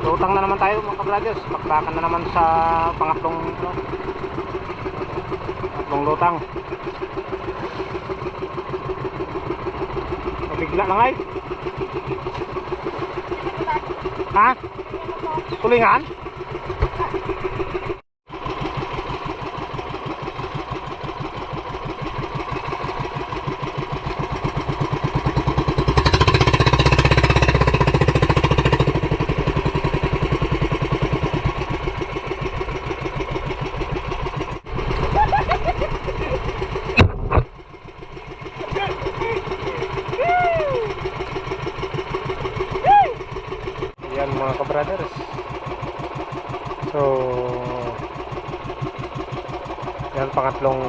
Lutang na naman tayo mga kabrothers. Bakbakan na naman sa pangatlong lutang. Mabigla lang ay. Ha? Tulingan? Yan mga kabrothers. So yan pangatlong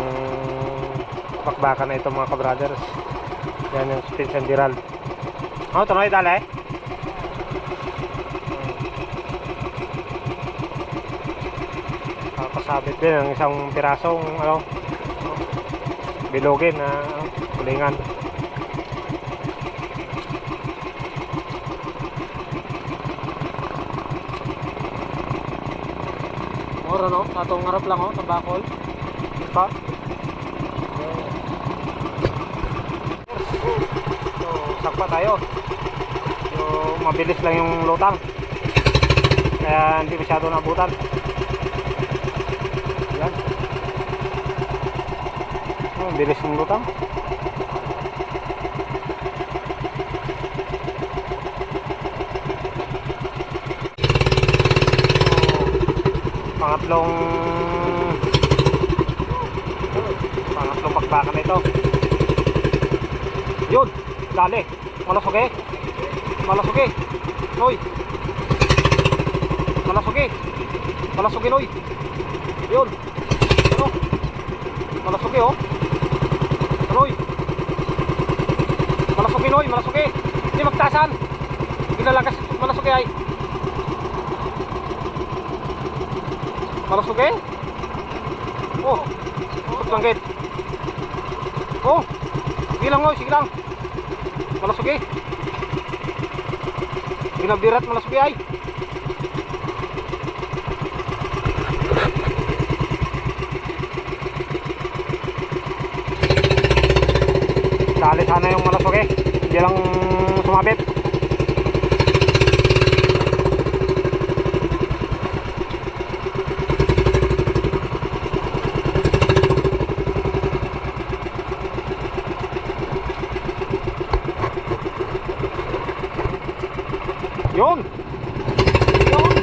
bakbakan na ito mga kabrothers. Yan yung suspension diral. Oh, tuloy dali. Pasabit din ang isang pirasong bilogin na kulingan. Mura no, atong harap lang sa bakol. Diba? So, sakpa tayo. So, mabilis lang yung lutang. Kaya hindi masyado naabutan. Yan. Oh, bilis yung lutang. Pangatlong bakbakan na ito. Yun, dali. Malasugi. Malasugi. Noy. Malasugi. Malasugi, Noy. Yun. Ano? Malasugi, oh. Noy. Malasugi, Noy. Malasugi. Hindi magtasan. Ilalagas. Malasugi ay. Malasugi? Oh. Langgit. Oh. Sige lang, Noy. Sige lang. Malasugi. Ginabirat malasugi ay. Dali sana yung malasugi. Hindi lang sumabit. Yun. Yun.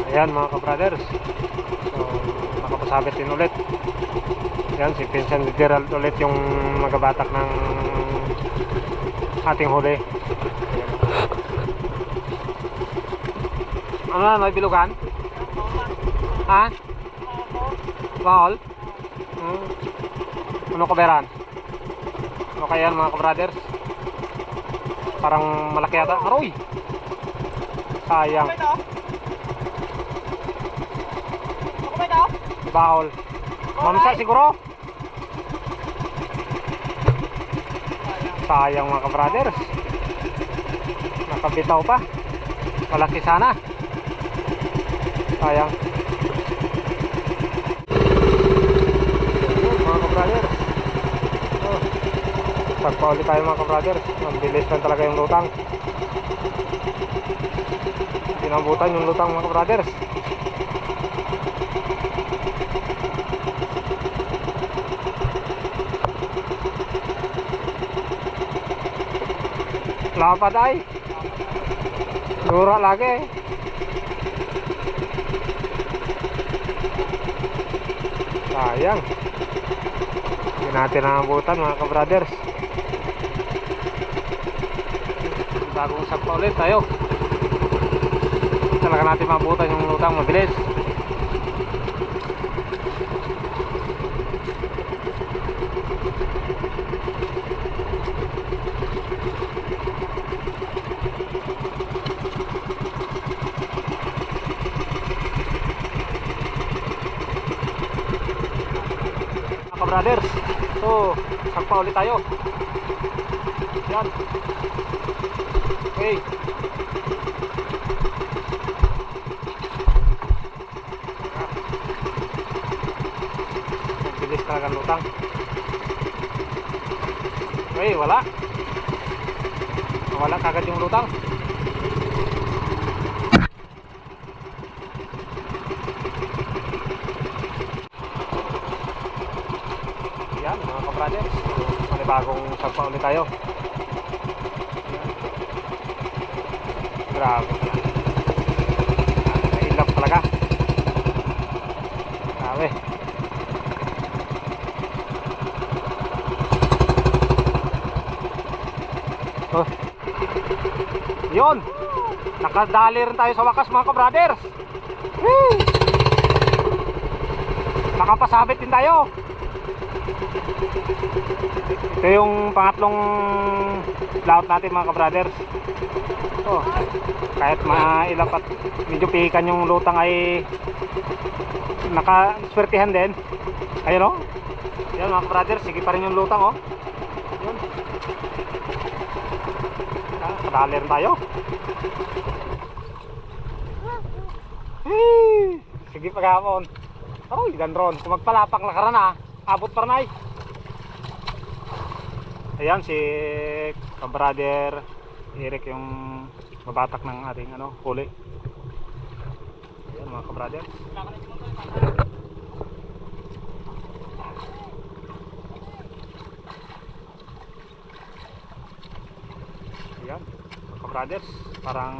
Ayan mga kabrothers. So nakapasabit din ulit. Ayan si Vincent Gerald ulit yung magabatak ng ating huli. Ano na, may bilugan? Ha? Bahol? Ano kaberan? Ano kaya mga kabrothers? Parang malaki yata. Aroy! Sayang. Bahol. Mamsa siguro? Sayang mga kabrothers. Nakabitaw pa. Malaki sana. Sayang. Mga kabrothers. Pagpauli tayo mga kabrothers. Mabilis lang talaga yung lutang. Pinabutan yung lutang mga kabrothers. Lapad ay. Lura lagi. Sayang. Hindi natin nakabutan mga kabrothers. Bagong sagpa ulit tayo. Talaga natin mabutan yung lutang mabilis. brothers. So, sagpa ulit tayo. Yan. Okay. Bilis talaga lutang. Okay, wala. Wala kagad yung lutang. Yan mga kabrothers, panibagong sagpa ulit tayo. Grabe, nailap talaga. Grabe. Oh. Yun, nakadali rin tayo sa wakas mga kabrothers. Nakapasabit din tayo. Ito yung pangatlong laut natin mga kabrothers. Oh, kahit mailap at medyo pihikan yung lutang ay nakaswertihan din. Ayun o. Yan mga kabrothers, sige pa rin yung lutang o. Yun. Kadali rin tayo. Sige pagkapon. Oh, ganron. Kung magpalapak na karana, abot pa rin ay. Ayan si kabrother Eric yung babatak ng ating huli. Ayan mga kabrother. Ayan mga kabrothers, parang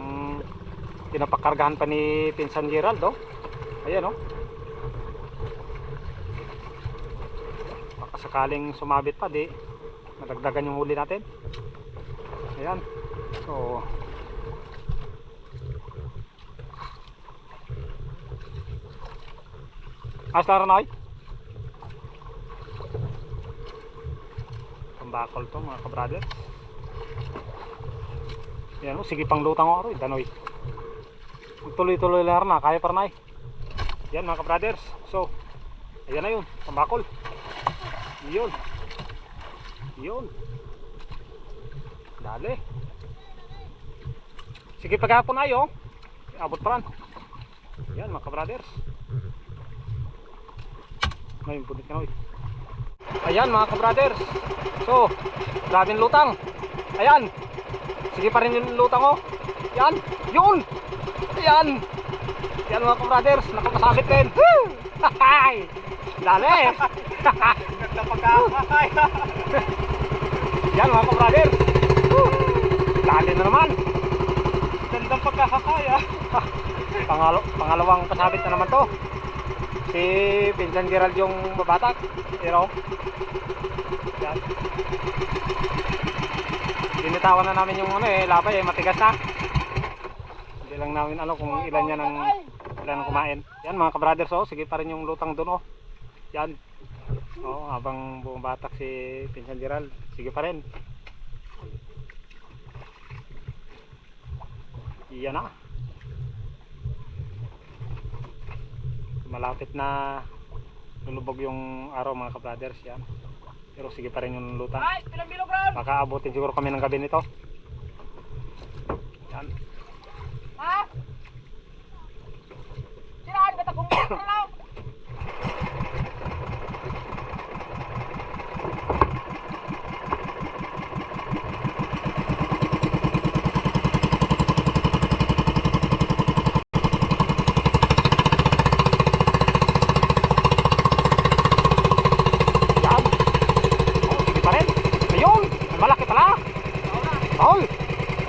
pinapakargahan pa ni Pinsan Gerald oh. Ayan oh. Baka sakaling sumabit pa di madagdagan yung huli natin. Ayan. So aslar na ay pambakol to mga kabrothers. Ayan o, sige pang lutang o danoy. Tuloy-tuloy lang na, kaya pa na ay. Yan mga kabrothers. So ayan na yun, pambakol. Yun. Yun. Dali. Sige paghapon ayo. Abot pa rin. Yan mga kabrothers. Ngayon punit ka na. Ayan mga kabrothers. So, grabing lutang. Ayan. Sige pa rin yung lutang oh. Yan. Yun. Ayan. Yan mga kabrothers. Nakapasabit din. Dali. Ganda pagkakakay. Yan mga kabrothers. Dali na naman. Gandang pagkakakaya. Pangalawang pasabit na naman to. Si Pinsan Gerald yung babatak. Pero yan. Binitawan na namin yung labay matigas na. Hindi lang namin kung ilan yan ang kumain. Yan mga kabrothers oh, sige pa rin yung lutang doon oh. Yan. Oh, habang bumabatak si Pinsan Gerald, sige pa rin. Iyan na. Malapit na lulubog yung araw mga kabrothers yan. Pero sige pa rin yung lutang. Baka abutin siguro kami ng gabi nito. Yan. Ha? Siraan ba takong metro lang?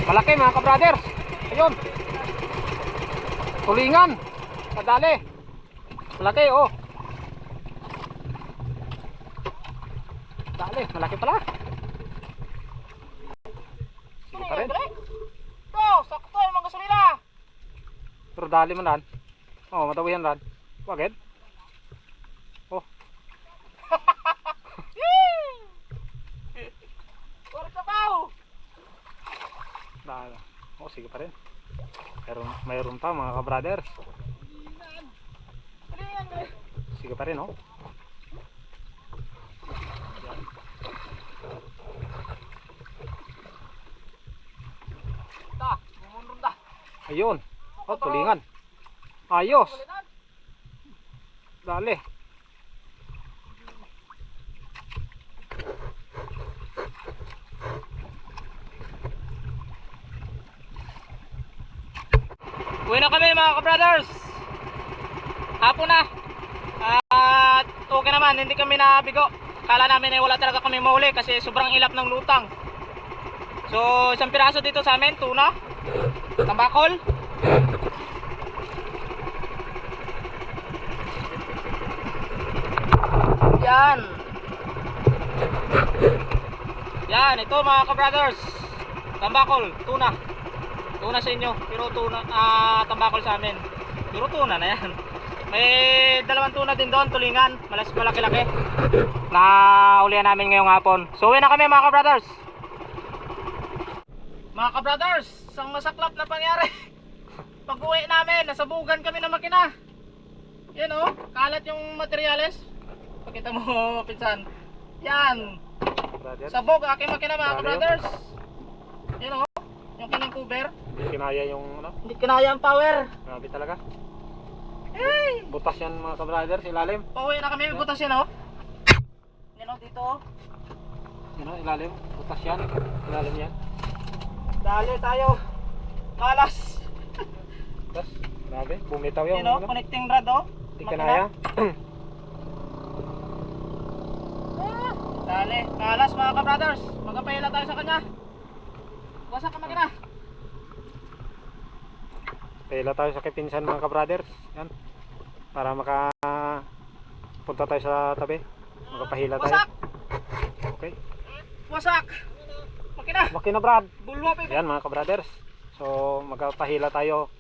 Malaki mga kabrothers. Ayun. Tulingan. Kadali. Malaki oh. Dali, malaki pala. Sige pa rin. To, sakto yung mga gasolina. Pero dali man ran. Oh, matawihan ran. Wagad. Oh. Wala ka baw. Oh, sige pa rin. Pero mayroon pa mga kabrothers. Sige pa rin oh. Ayun. Oh, tulingan. Ayos. Dali. Uwi na kami mga ka-brothers. Hapon na. At okay naman, hindi kami nabigo. Kala namin ay wala talaga kami mahuli kasi sobrang ilap ng lutang. So isang piraso dito sa amin, tuna, tambakol. Yan. Yan, ito mga ka-brothers. Tambakol, tuna. Tuna sa inyo, pero tuna, tambakol sa amin. Pero tuna na yan. May dalawang tuna din doon, tulingan, malaki-laki. Na ulihan namin ngayong hapon. So uwi na kami mga ka-brothers. Mga ka-brothers, isang masaklap na pangyari. Pag uwi namin, nasabugan kami ng makina. Yan o, kalat yung materyales. Pakita mo, pinsan. Yan. Sabog, aking makina mga ka-brothers. Yan o, yung kining cover. Hindi kinaya yung ano. Hindi kinaya ang power. Grabe talaga. Hey! Butas yan mga ka-brothers, ilalim. Pauwi na kami, may butas yan o. Yan o, dito o. Yan o, ilalim. Butas yan. Ilalim yan. Dali tayo. Malas. Butas. Grabe. Bumitaw yung Yan o, ano. connecting rod o. Hindi kinaya. Dali, malas mga ka-brothers. Magpapahila tayo sa kanya. Wasak ka makina. Pila tayo sa kipinsan mga ka-brothers. Yan. Para punta tayo sa tabi. Magpapahila tayo. Wasak. Okay. Wasak. Makina. Makina Brad. Bulwa pa. Yan mga ka-brothers. So magpapahila tayo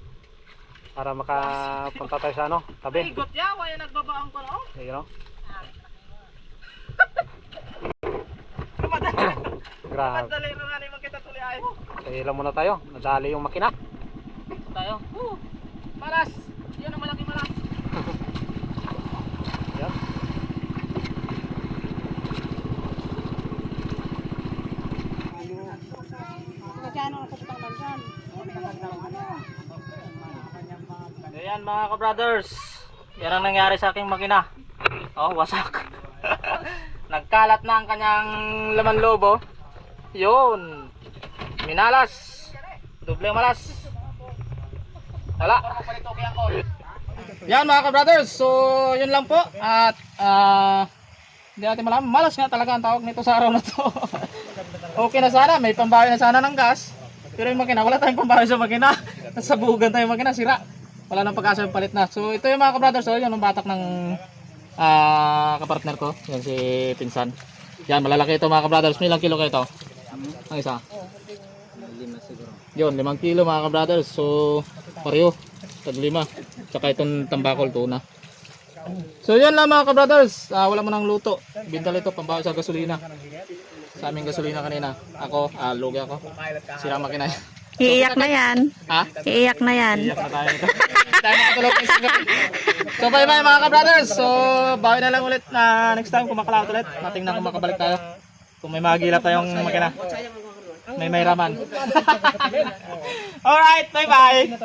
para makapunta tayo sa ano, tabi. Igot ya, wala nagbabaang ko no. Ayun o. Kumadali. Grabe. Kumadali ro nga ni magkita tuloy ay. Pahila muna tayo. Nadali yung makina. Tayo. Malas. Yan ang malaki malas. Yan. Ayan mga ka-brothers. Yan ang nangyari sa aking makina. Oh, wasak. Nagkalat na ang kanyang laman loob oh. Yun. Minalas. Doble malas. Wala. Yan mga ka-brothers. So, yun lang po. At hindi natin malaman. Malas nga talaga ang tawag nito sa araw na to. Okay na sana. May pambawi na sana ng gas. Pero yung makina, wala tayong pambawi sa makina. Nasabugan tayo makina. Sira. Wala nang pag-asa yung palit na. So, ito yung mga ka-brothers. So, yun ang batak ng kapartner ko. Yan si Pinsan. Yan, malalaki ito mga ka-brothers. May ilang kilo kayo ito? Ang isa? 5 siguro. Yun, 5 kilo mga ka-brothers. So, pareho. Tag 5. Tsaka itong tambakol tuna. So, yun lang mga ka-brothers. Wala mo nang luto. Bintal ito, pambaho sa gasolina. Sa aming gasolina kanina. Ako, lugi ako. Sirang makina. Iiyak na yan. Ha? Iiyak na yan. Iyak na tayo nito. Tayo makatulog ng isang gabi. So bye bye mga ka-brothers. So bawi na lang ulit na next time kung makalawat ulit. Natingnan kung makabalik tayo. Kung may magilap tayong makina. May raman. Alright, bye bye.